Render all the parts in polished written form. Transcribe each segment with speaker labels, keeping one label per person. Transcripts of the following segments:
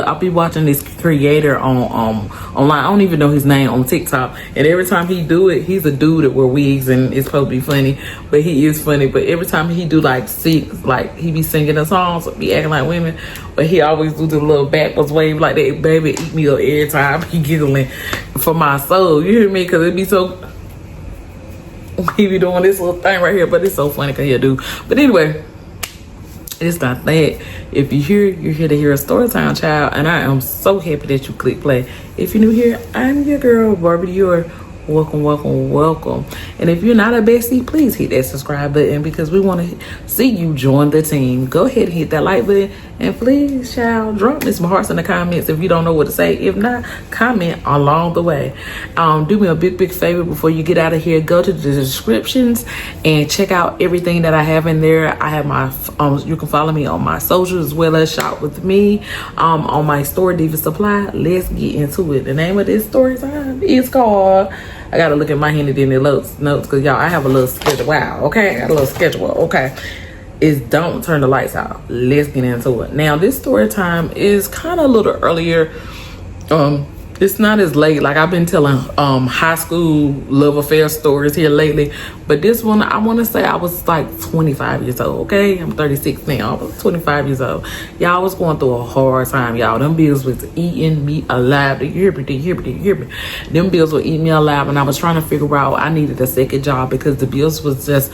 Speaker 1: I'll be watching this creator on online. I don't even know his name, on TikTok. And every time he do it, he's a dude that wear wigs and it's supposed to be funny, but he is funny. But every time he do like he be singing the songs, be acting like women, but he always do the little backwards wave like that. Baby, eat me up every time. He giggling for my soul. You hear me? Because it be so. He be doing this little thing right here, but it's so funny because he'll do. But anyway, it's not that. If you're here to hear a story time, child, and I am so happy that you click play. If you're new here, I'm your girl, Barbie Dior. Welcome, welcome, welcome. And if you're not a bestie, please hit that subscribe button because we want to see you join the team. Go ahead and hit that like button. And please, child, drop me some hearts in the comments if you don't know what to say. If not, comment along the way. Do me a big favor before you get out of here. Go to the descriptions and check out everything that I have in there. I have my, you can follow me on my socials as well as shop with me on my store, Diva Supply. Let's get into it. The name of this story time is called... I gotta look at my handy dandy notes because y'all, I have a little schedule. Wow, okay, I got a little schedule. Okay, is Don't Turn the Lights Out. Let's get into it. Now, this story time is kind of a little earlier. It's not as late. Like I've been telling high school love affair stories here lately, but this one I want to say I was like 25 years old. Okay, I'm 36 now. I was 25 years old. Y'all was going through a hard time. Y'all, them bills was eating me alive. Do you hear me? Do you hear me? Do you hear me? Them bills were eating me alive, and I was trying to figure out I needed a second job because the bills was just.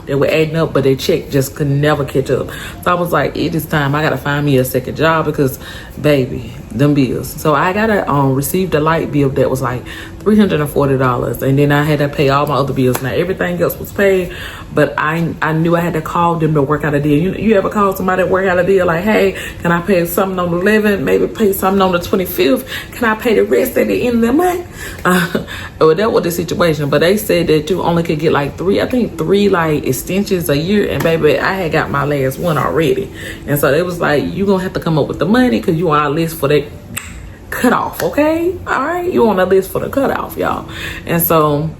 Speaker 1: They were adding up, but their check just could never catch up. So I was like, it is time. I got to find me a second job because, baby, them bills. So I got to receive the light bill that was like $340. And then I had to pay all my other bills. Now, everything else was paid, but I knew I had to call them to work out a deal. You ever call somebody to work out a deal like, hey, can I pay something on the 11th? Maybe pay something on the 25th? Can I pay the rest at the end of the month? Well, that was the situation. But they said that you only could get like three like extensions a year. And baby, I had got my last one already. And so they was like, you gonna have to come up with the money because you on our list for that cutoff, okay? All right, you on the list for the cutoff, y'all. And so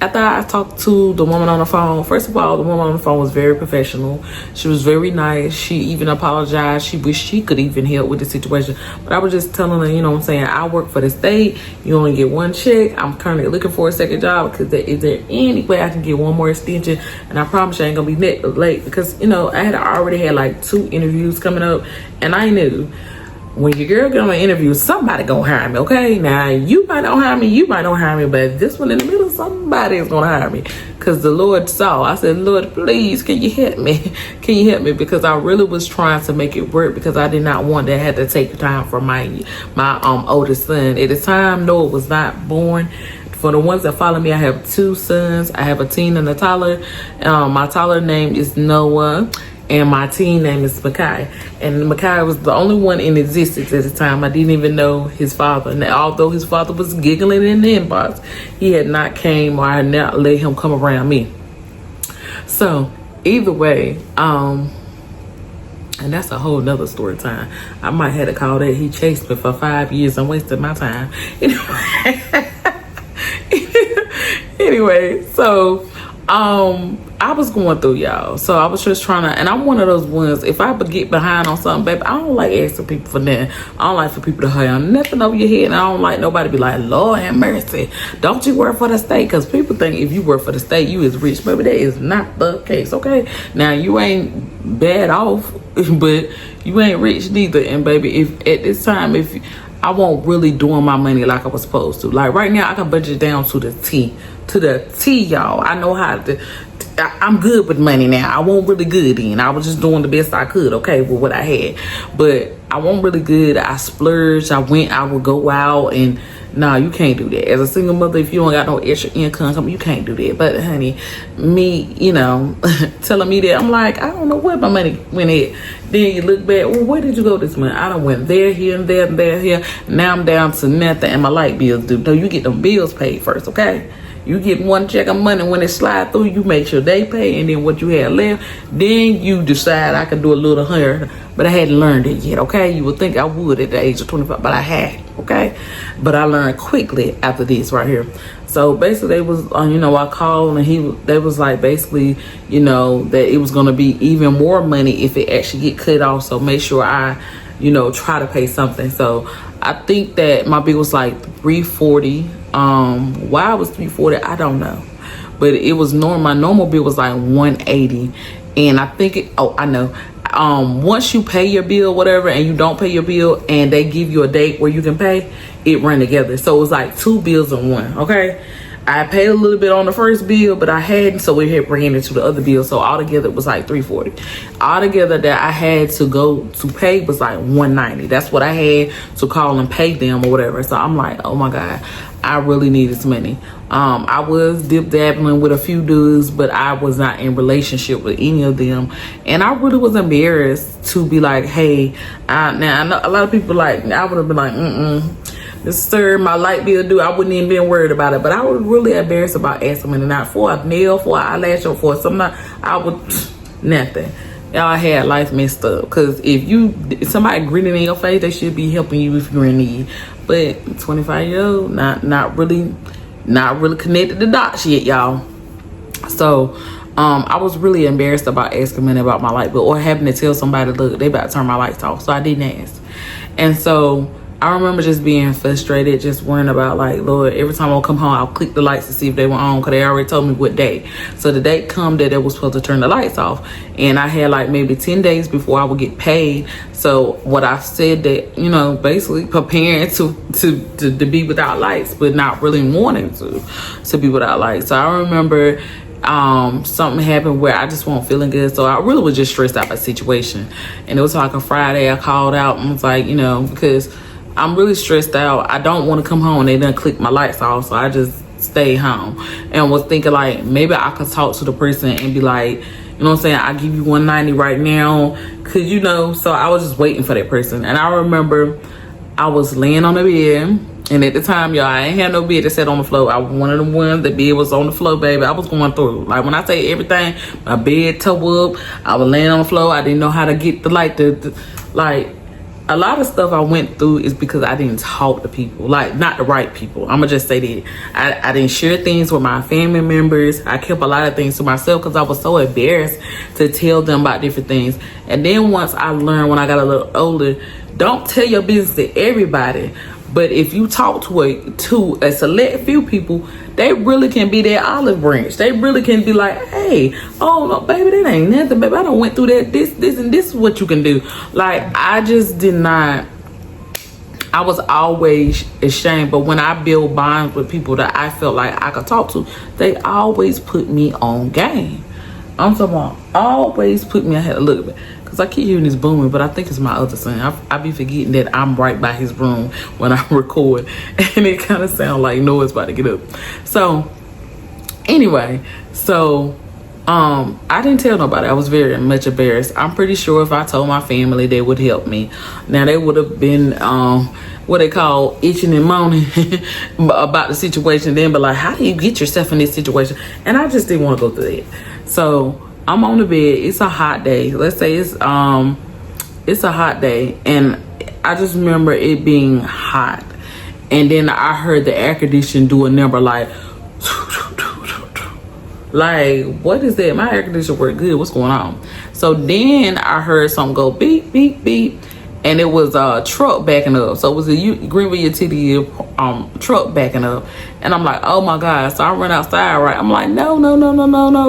Speaker 1: after I talked to the woman on the phone, first of all, the woman on the phone was very professional. She was very nice. She even apologized. She wished she could even help with the situation. But I was just telling her, you know what I'm saying, I work for the state. You only get one check. I'm currently looking for a second job because is there any way I can get one more extension? And I promise you I ain't going to be late because, you know, I already had like 2 interviews coming up. And I knew when your girl get on an interview, somebody gonna hire me, okay? Now, you might not hire me, you might not hire me, but this one in the middle, somebody is gonna hire me. Because the Lord saw. I said, Lord, please, can you help me? Can you help me? Because I really was trying to make it work because I did not want to have to take time from my oldest son. At the time, Noah was not born. For the ones that follow me, I have 2 sons. I have a teen and a toddler. My toddler name is Noah. And my teen name is Makai. And Makai was the only one in existence at the time. I didn't even know his father. And although his father was giggling in the inbox, he had not came, or I had not let him come around me. So either way, and that's a whole nother story time. I might have to call that he chased me for 5 years and wasted my time. Anyway, so I was going through, y'all. So I was just trying to, and I'm one of those ones, if I get behind on something, baby, I don't like asking people for nothing. I don't like for people to hire nothing over your head, and I don't like nobody to be like, Lord have mercy, don't you work for the state? Because people think if you work for the state, you is rich. Baby, that is not the case, okay? Now, you ain't bad off, but you ain't rich neither. And baby, if at this time, if I won't really doing my money like I was supposed to. Like right now, I can budget down to the T. To the T, y'all. I know how to... I'm good with money now. I wasn't really good then. I was just doing the best I could, okay, with what I had. But I wasn't really good. I splurged. I would go out and... Nah, you can't do that. As a single mother, if you don't got no extra income, you can't do that. But honey, me, you know, telling me that, I'm like, I don't know where my money went at. Then you look back, well, where did you go this month? I done went there, here, and there, and there, here. Now I'm down to nothing, and my light bills due. No, you get them bills paid first, okay? You get one check of money. When it slide through, you make sure they pay, and then what you had left, then you decide I could do a little here. But I hadn't learned it yet, okay? You would think I would at the age of 25, but I hadn't, okay? But I learned quickly after this right here. So basically, they was, you know, I called and they was like basically, you know, that it was gonna be even more money if it actually get cut off. So make sure I you know, try to pay something. So I think that my bill was like $340. Why it was $340, I don't know, but it was normal. My normal bill was like $180, and I think it, oh, I know, once you pay your bill, whatever, and you don't pay your bill and they give you a date where you can pay, it run together. So it was like 2 bills in one. Okay, I paid a little bit on the first bill, but I hadn't, so we had bringing it to the other bill. So altogether it was like $340. Altogether that I had to go to pay was like $190. That's what I had to call and pay them or whatever. So I'm like, oh my God, I really need this money. I was dip-dabbling with a few dudes, but I was not in relationship with any of them. And I really was embarrassed to be like, hey, now I know a lot of people like, I would have been like, this sir, my light bill due. I wouldn't even been worried about it, but I was really embarrassed about asking money. Not for a nail, for an eyelash, or for something. I would, nothing. Y'all had life messed up. Because if somebody grinning in your face, they should be helping you if you're in need. But 25-year-old, not really connected the dots yet, y'all. So I was really embarrassed about asking money about my light bill, or having to tell somebody, look, they about to turn my lights off. So I didn't ask. And so I remember just being frustrated, just worrying about, like, Lord, every time I come home, I'll click the lights to see if they were on, because they already told me what day. So the date come that they was supposed to turn the lights off, and I had like maybe 10 days before I would get paid. So what I said that, you know, basically preparing to be without lights, but not really wanting to be without lights. So I remember something happened where I just wasn't feeling good, so I really was just stressed out by the situation. And it was like a Friday, I called out and was like, you know, because I'm really stressed out, I don't want to come home and they done click my lights off. So I just stayed home and was thinking like, maybe I could talk to the person and be like, you know what I'm saying, I give you $190 right now, cause you know. So I was just waiting for that person. And I remember I was laying on the bed, and at the time, y'all, I ain't had no bed that sat on the floor. I was one of the ones, the bed was on the floor, baby. I was going through, like, when I say everything, my bed toe up, I was laying on the floor. I didn't know how to get the light, like, a lot of stuff I went through is because I didn't talk to people, like, not the right people. I'm gonna just say that. I didn't share things with my family members. I kept a lot of things to myself because I was so embarrassed to tell them about different things. And then once I learned, when I got a little older, don't tell your business to everybody. But if you talk to a select few people, they really can be that olive branch. They really can be like, hey, oh no, baby, that ain't nothing, baby. I done went through that, this, and this is what you can do. Like, I just did not, I was always ashamed. But when I build bonds with people that I felt like I could talk to, they always put me on game. I'm talking about always put me ahead. Look, because I keep hearing this booming, but I think it's my other son. I be forgetting that I'm right by his room when I record, and it kind of sounds like Noah's about to get up. So anyway, so I didn't tell nobody. I was very much embarrassed. I'm pretty sure if I told my family, they would help me. Now they would have been what they call itching and moaning about the situation, then but like, how do you get yourself in this situation? And I just didn't want to go through that. So I'm on the bed. It's a hot day. Let's say it's a hot day, and I just remember it being hot. And then I heard the air conditioner do a number like what is that? My air conditioner worked good. What's going on? So then I heard something go beep, beep, beep. And it was a truck backing up. So it was a Greenville utility truck backing up. And I'm like, oh my God. So I run outside, right? I'm like, no,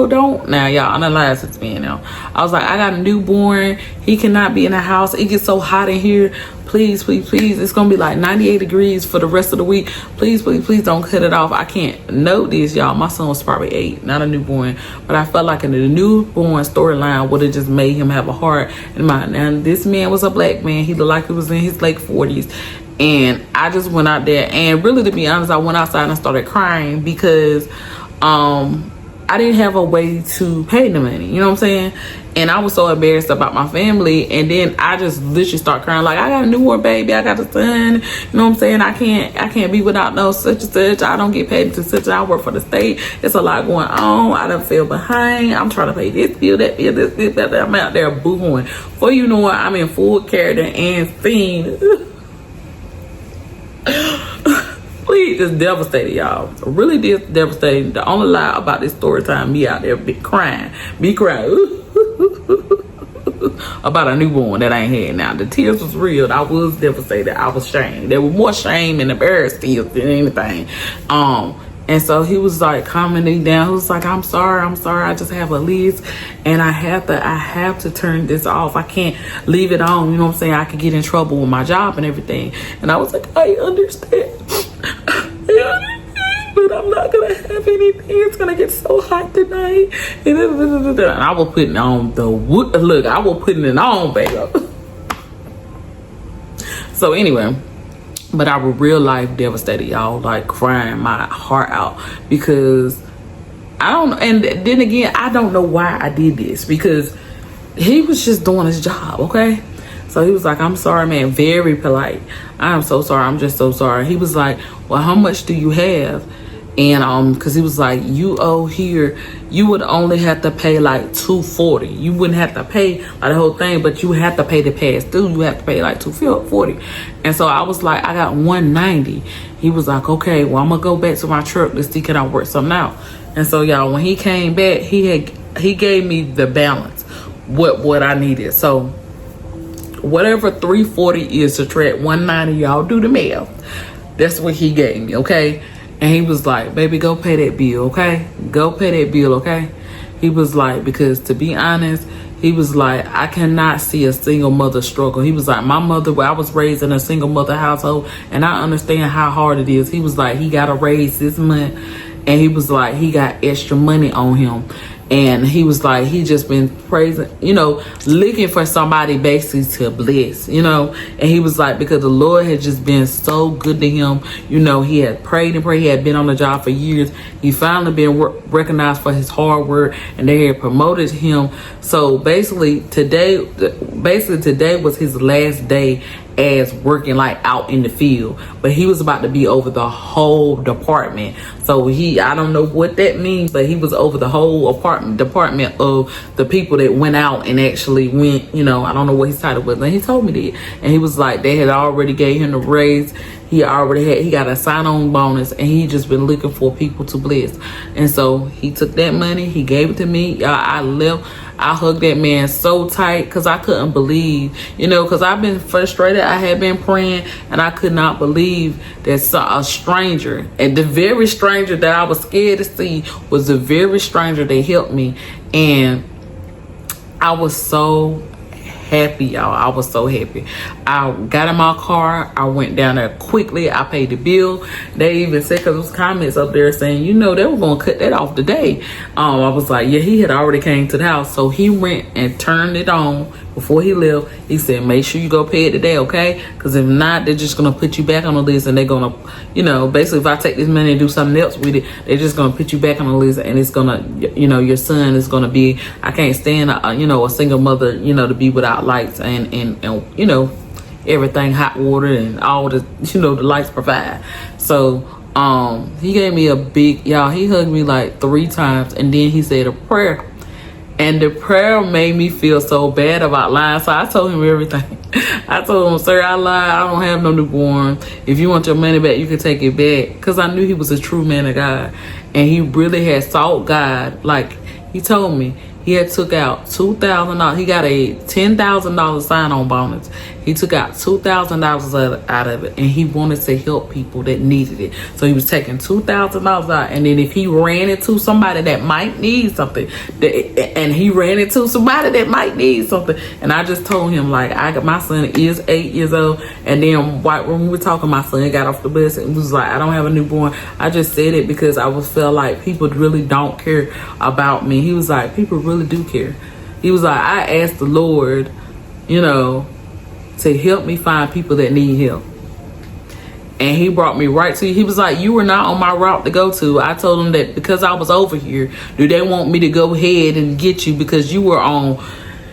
Speaker 1: don't. Now, y'all, I'm not lying since being now. I was like, I got a newborn. He cannot be in the house. It gets so hot in here. Please, please, please. It's going to be like 98 degrees for the rest of the week. Please, please, please don't cut it off. I can't know this, y'all. My son was probably 8, not a newborn. But I felt like in the newborn storyline would have just made him have a heart in mind. Now, this man was a black man. He looked like he was in his late 40s. And I just went out there. And really, to be honest, I went outside and started crying because I didn't have a way to pay the money. You know what I'm saying? And I was so embarrassed about my family. And then I just literally start crying like, I got a newborn baby. I got a son. You know what I'm saying? I can't be without no such and such. I don't get paid to such. I work for the state. It's a lot going on. I done fell behind. I'm trying to pay this bill, that bill, this bill, that. I'm out there boohooing. Before you know it, I'm in full character and scene. Please, just devastated, y'all. Really devastated. The only lie about this story time, me out there crying. about a newborn that I ain't had now. The tears was real. I was devastated. I was shamed. There was more shame and embarrassed tears than anything. And so he was like calming me down. He was like, I'm sorry. I just have a list and I have to turn this off. I can't leave it on. You know what I'm saying? I could get in trouble with my job and everything. And I was like, I understand. But I'm not gonna have anything. It's gonna get so hot tonight. And I was putting on the wood. Look, I was putting it on, baby. So anyway, but I was real life devastated, y'all, like crying my heart out because I don't know. And then again, I don't know why I did this because he was just doing his job, okay? So he was like, I'm sorry, man, very polite. I'm so sorry. I'm just so sorry. He was like, well, how much do you have? And because he was like, you owe here, you would only have to pay like $240. You wouldn't have to pay like the whole thing, but you have to pay the pass through. You have to pay like $240. And so I was like, I got $190. He was like, okay, well, I'm gonna go back to my truck to see can I work something out. And so y'all, when he came back, he gave me the balance, what I needed. So whatever $340 is to subtract $190, y'all do the math. That's what he gave me, okay? And he was like, baby, go pay that bill, okay? Go pay that bill, okay? He was like, because to be honest, he was like, I cannot see a single mother struggle. He was like, my mother, I was raised in a single mother household, and I understand how hard it is. He was like, he got a raise this month, and he was like, he got extra money on him. And he was like, he just been praising, you know, looking for somebody basically to bless, you know. And he was like, because the Lord had just been so good to him. You know, he had prayed and prayed. He had been on the job for years. He finally been recognized for his hard work, and they had promoted him. So basically today was his last day as working like out in the field, but he was about to be over the whole department. So I don't know what that means, but he was over the whole department of the people that went out and actually went, you know, I don't know what his title was, and he told me that. And he was like, they had already gave him the raise. He got a sign-on bonus, and he just been looking for people to bless. And so he took that money, he gave it to me. I left. I hugged that man so tight because I couldn't believe, you know, because I've been frustrated. I had been praying, and I could not believe that a stranger, and the very stranger that I was scared to see was the very stranger that helped me. And I was so happy, y'all. I was so happy. I got in my car. I went down there quickly. I paid the bill. They even said, because there was comments up there saying, you know, they were going to cut that off today. I was like, yeah, he had already came to the house. So he went and turned it on before he left. He said, make sure you go pay it today, okay? Because if not, they're just going to put you back on the list, and they're going to, you know, basically if I take this money and do something else with it, they're just going to put you back on the list, and it's going to, you know, your son is going to be, I can't stand, you know, a single mother, you know, to be without lights and you know, everything, hot water and all the, you know, the lights provide. So he gave me a big, y'all, he hugged me like 3 times, and then he said a prayer. And the prayer made me feel so bad about lying. So I told him everything. I told him, sir, I lied. I don't have no newborn. If you want your money back, you can take it back. Because I knew he was a true man of God. And he really had sought God. Like, he told me he had took out $2,000. He got a $10,000 sign-on bonus. He took out $2,000 out of it, and he wanted to help people that needed it. So he was taking $2,000 out, and then if he ran into somebody that might need something, and and I just told him, like, my son is 8 years old, and then when we were talking, my son got off the bus and was like, I don't have a newborn. I just said it because I felt like people really don't care about me. He was like, people really do care. He was like, I asked the Lord, you know, to help me find people that need help. And he brought me right to you. He was like, you were not on my route to go to. I told him that because I was over here, do they want me to go ahead and get you because you were on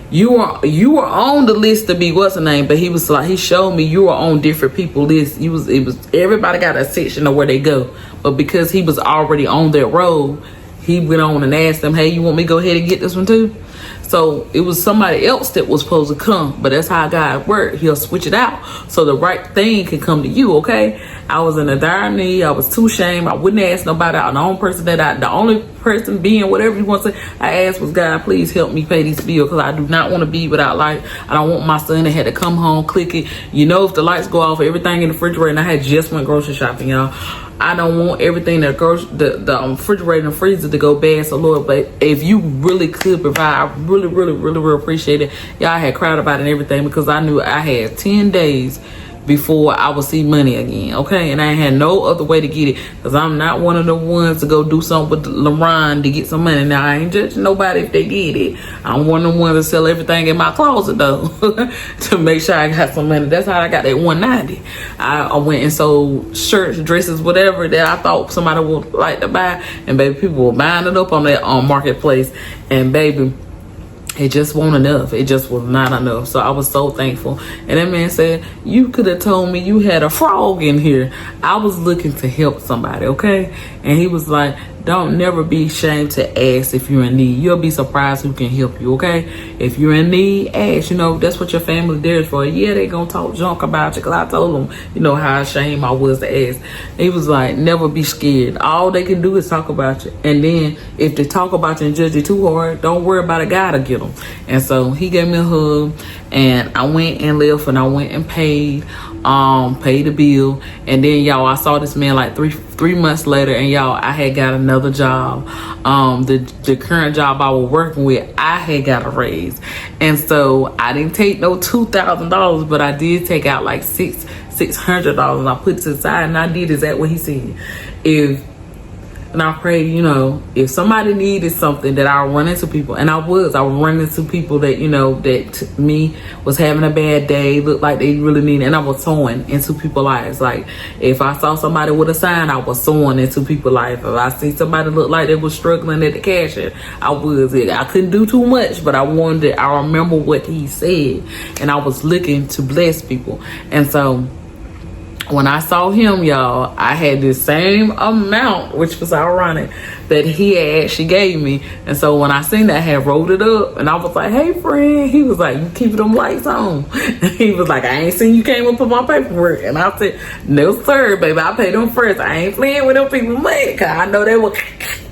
Speaker 1: the list to be what's the name? But he was like, he showed me you were on different people lists. It was everybody got a section of where they go. But because he was already on that road, he went on and asked them, hey, you want me to go ahead and get this one too? So it was somebody else that was supposed to come, but that's how God works. He'll switch it out so the right thing can come to you, okay? I was in a dire need. I was too ashamed. I wouldn't ask nobody. The only person being whatever you want to say, I asked was, God, please help me pay these bills, because I do not want to be without light. I don't want my son that had to come home, click it. You know, if the lights go off, everything in the refrigerator, and I had just went grocery shopping, y'all. I don't want everything that goes the refrigerator and freezer to go bad. So Lord, but if you really could provide, I really, really, really, really appreciate it. Y'all had cried about it and everything, because I knew I had 10 days before I would see money again, okay? And I had no other way to get it, because I'm not one of the ones to go do something with LeBron to get some money. Now, I ain't judging nobody if they did it. I'm one of the ones to sell everything in my closet, though, to make sure I got some money. That's how I got that $190. I went and sold shirts, dresses, whatever that I thought somebody would like to buy, and baby, people were buying it up on that marketplace, and baby, it just wasn't enough. It just was not enough. So I was so thankful. And that man said, you could have told me you had a frog in here. I was looking to help somebody, okay? And he was like, don't never be ashamed to ask if you're in need. You'll be surprised who can help you, okay? If you're in need, ask. You know, that's what your family there is for. Yeah, they gonna talk junk about you, because I told them, you know, how ashamed I was to ask. He was like, never be scared. All they can do is talk about you. And then if they talk about you and judge you too hard, don't worry about it. God will get them. And so he gave me a hug, and I went and left, and I went and paid the bill. And then, y'all, I saw this man like three months later, and y'all, I had got another job. The current job I was working with, I had got a raise. And so I didn't take no $2,000, but I did take out like $600. I put it to the side, and I did exactly what he said. And I prayed, you know, if somebody needed something, that I'll run into people. And I was running into people that, you know, that me was having a bad day, looked like they really needed. And I was sowing into people's lives. Like, if I saw somebody with a sign, I was sowing into people's life. If I see somebody look like they was struggling at the cashier, I was. I couldn't do too much, but I remember what he said. And I was looking to bless people. And so when I saw him, y'all, I had the same amount, which was ironic, that he had actually gave me. And so when I seen that, I had rolled it up, and I was like, hey, friend. He was like, you keeping them lights on? He was like, I ain't seen you came up with my paperwork. And I said, no, sir, baby, I paid them first. I ain't playing with them people, man, because I know they will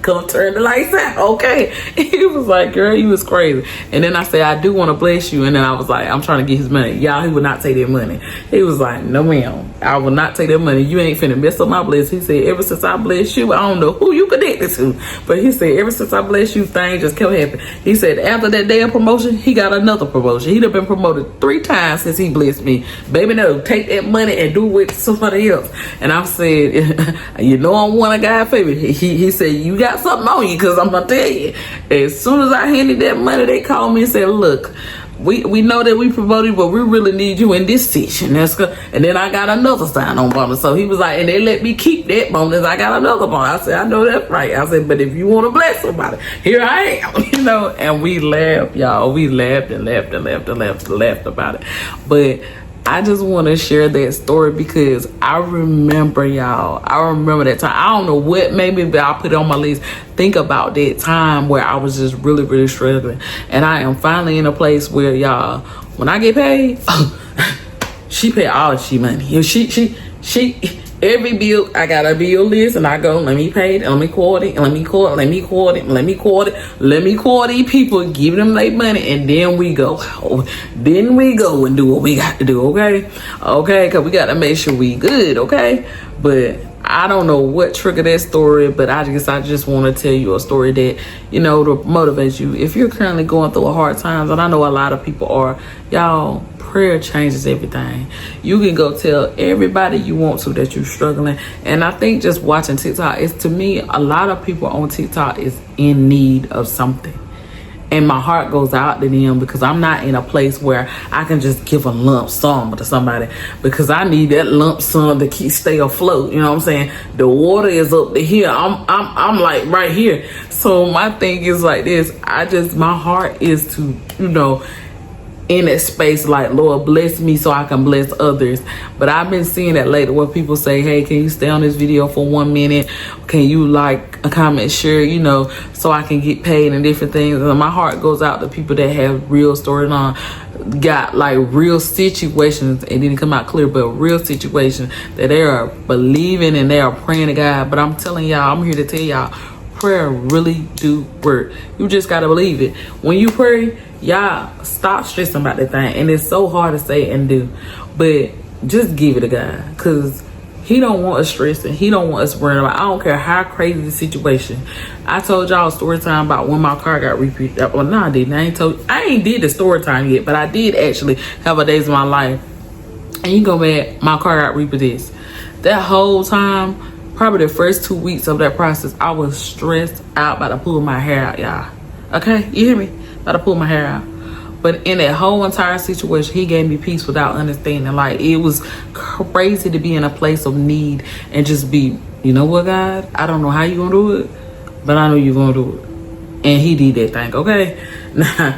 Speaker 1: come turn the lights out, okay? He was like, girl, you was crazy. And then I said, I do want to bless you. And then I was like, I'm trying to get his money. Y'all, he would not take that money. He was like, no, ma'am, I will not take that money. You ain't finna mess up my blessing. He said, ever since I blessed you, I don't know who you connected to, but he said, ever since I blessed you, things just kept happening. He said, after that day of promotion, he got another promotion. He'd have been promoted 3 times since he blessed me. Baby, no, take that money and do it with somebody else. And I said, you know, I'm one of God's favorite. He said, you got something on you, because I'm gonna tell you, as soon as I handed that money, they called me and said, look, we know that we promoted, but we really need you in this section. That's good. And then I got another sign-on bonus. So he was like, and they let me keep that bonus. I got another bonus. I said, I know that's right. I said, but if you want to bless somebody, here I am. You know, and we laughed, y'all. We laughed and laughed and laughed and laughed and laughed about it. But I just want to share that story because I remember, y'all. I remember that time. I don't know what made me, but I'll put it on my list. Think about that time where I was just really, really struggling. And I am finally in a place where, y'all, when I get paid, she pay all she money. She every bill, I got a bill list, and I go, let me pay it, let me quote it, let me quote it, let me quote it, let me quote it, let me quote these people, give them their money, and then we go. Then we go and do what we got to do, okay? Okay, because we got to make sure we good, okay? But I don't know what triggered that story, but I just want to tell you a story that, you know, to motivate you. If you're currently going through a hard times, and I know a lot of people are, y'all, prayer changes everything. You can go tell everybody you want to that you're struggling. And I think just watching TikTok, it's, to me, a lot of people on TikTok is in need of something. And my heart goes out to them because I'm not in a place where I can just give a lump sum to somebody, because I need that lump sum to stay afloat. You know what I'm saying? The water is up to here. I'm like right here. So my thing is like this. My heart is to, you know, in that space, like, Lord, bless me so I can bless others. But I've been seeing that lately where people say, hey, can you stay on this video for 1 minute? Can you like a comment, share, you know, so I can get paid and different things. And my heart goes out to people that have real stories on. got like real situations, it didn't come out clear, but real situations that they are believing and they are praying to God. But I'm telling y'all, I'm here to tell y'all, prayer really do work. You just gotta believe it. When you pray, y'all stop stressing about that thing. And it's so hard to say and do, but just give it to God, because he don't want us stressing. He don't want us worrying about. I don't care how crazy the situation. I told y'all a story time about when my car got repeated. Well, no, I didn't. I ain't did the story time yet, but I did actually have a days of my life. And you go mad, my car got repossessed. That whole time, probably the first 2 weeks of that process, I was stressed out about to pull my hair out, y'all. Okay, you hear me? About to pull my hair out. But in that whole entire situation, he gave me peace without understanding. Like, it was crazy to be in a place of need and just be, you know what, God? I don't know how you gonna do it, but I know you're gonna do it. And he did that thing, okay? Now,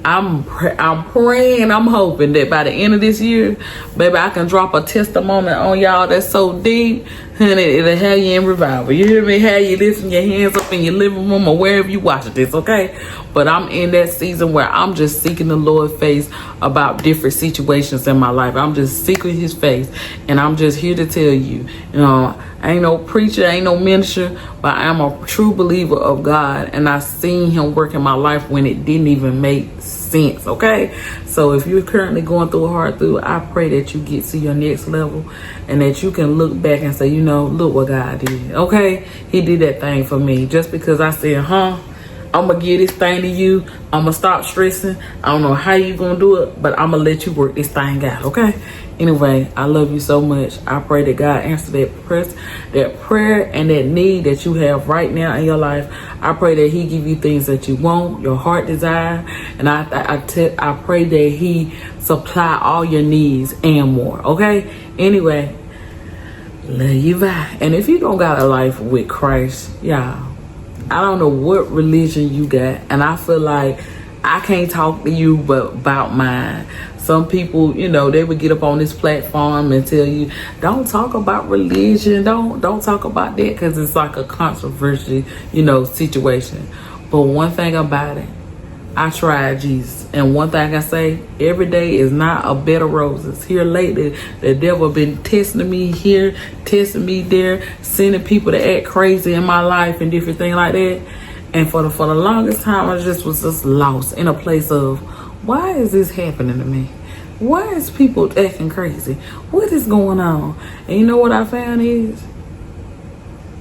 Speaker 1: I'm praying, I'm hoping that by the end of this year, baby, I can drop a testimony on y'all that's so deep, honey, it'll have you in revival. You hear me? Have you lifting your hands up in your living room or wherever you watching this, okay? But I'm in that season where I'm just seeking the Lord's face about different situations in my life. I'm just seeking his face. And I'm just here to tell you, you know, I ain't no preacher, I ain't no minister, but I am a true believer of God. And I seen him work in my life when it didn't even make sense, okay? So if you're currently going through a hard through, I pray that you get to your next level and that you can look back and say, you know, look what God did, okay? He did that thing for me. Just because I said, I'm gonna give this thing to you, I'm gonna stop stressing. I don't know how you gonna do it, but I'm gonna let you work this thing out, okay? Anyway, I love you so much. I pray that God answer that prayer and that need that you have right now in your life. I pray that he give you things that you want, your heart desire, and I pray that he supply all your needs and more, okay? Anyway, love you, bye. And if you don't got a life with Christ, y'all, I don't know what religion you got, and I feel like I can't talk to you but about mine. Some people, you know, they would get up on this platform and tell you, don't talk about religion, don't talk about that, because it's like a controversial, you know, situation. But one thing about it, I tried Jesus, and one thing I say, every day is not a bed of roses. Here lately, the devil been testing me here, testing me there, sending people to act crazy in my life and different things like that. And for the longest time, I was just lost in a place of, why is this happening to me? Why is people acting crazy? What is going on? And you know what I found is,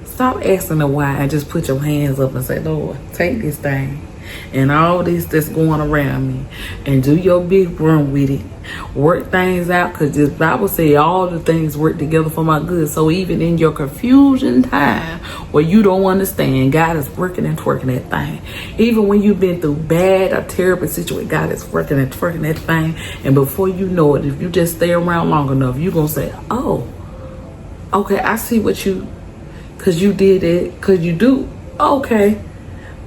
Speaker 1: stop asking the why and just put your hands up and say, Lord, take this thing and all this that's going around me and do your big run with it. Work things out, because this Bible say all the things work together for my good. So even in your confusion time where you don't understand, God is working and twerking that thing. Even when you've been through bad or terrible situation, God is working and twerking that thing. And before you know it, if you just stay around long enough, you're going to say, oh, okay, I see what you, because you did it, because you do. Okay.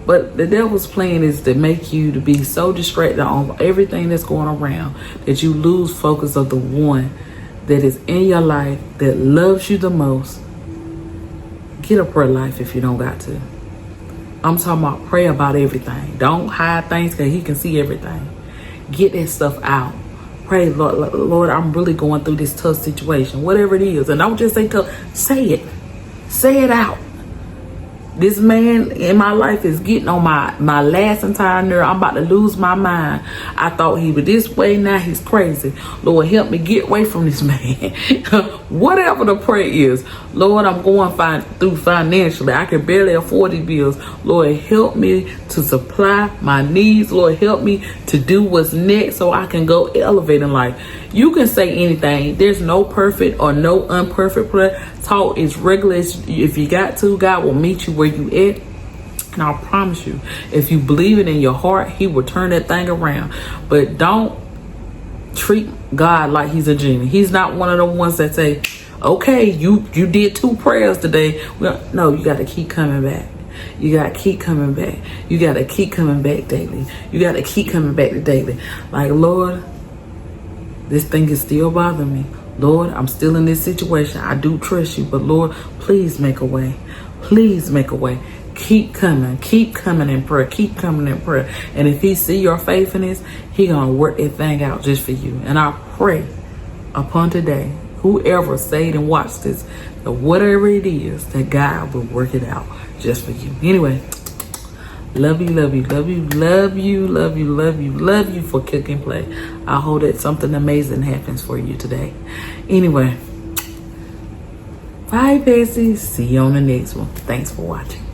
Speaker 1: But the devil's plan is to make you to be so distracted on everything that's going around that you lose focus of the one that is in your life, that loves you the most. Get a prayer life if you don't got to. I'm talking about pray about everything. Don't hide things, because he can see everything. Get that stuff out. Pray, Lord, I'm really going through this tough situation, whatever it is. And don't just say tough, say it. Say it out. This man in my life is getting on my last entire nerve. I'm about to lose my mind. I thought he was this way, now he's crazy. Lord, help me get away from this man. Whatever the prayer is. Lord, I'm going through financially. I can barely afford these bills. Lord, help me to supply my needs. Lord, help me to do what's next so I can go elevate in life. You can say anything. There's no perfect or no imperfect prayer. Talk as regular as if you got to. God will meet you where you at. And I promise you, if you believe it in your heart, he will turn that thing around. But don't treat God like he's a genie. He's not one of the ones that say, okay, you did 2 prayers today. Well, no, you got to keep coming back. You got to keep coming back. You got to keep coming back daily. You got to keep coming back to daily. Like, Lord, this thing is still bothering me. Lord, I'm still in this situation. I do trust you, but Lord, please make a way. Please make a way. keep coming in prayer, keep coming in prayer. And if he see your faithfulness, he gonna work that thing out just for you. And I pray upon today, whoever stayed and watched this, that whatever it is, that God will work it out just for you. Anyway, love you, love you, love you, love you, love you, love you, love you for Cook and Play. I hope that something amazing happens for you today. Anyway, bye, besties. See you on the next one. Thanks for watching.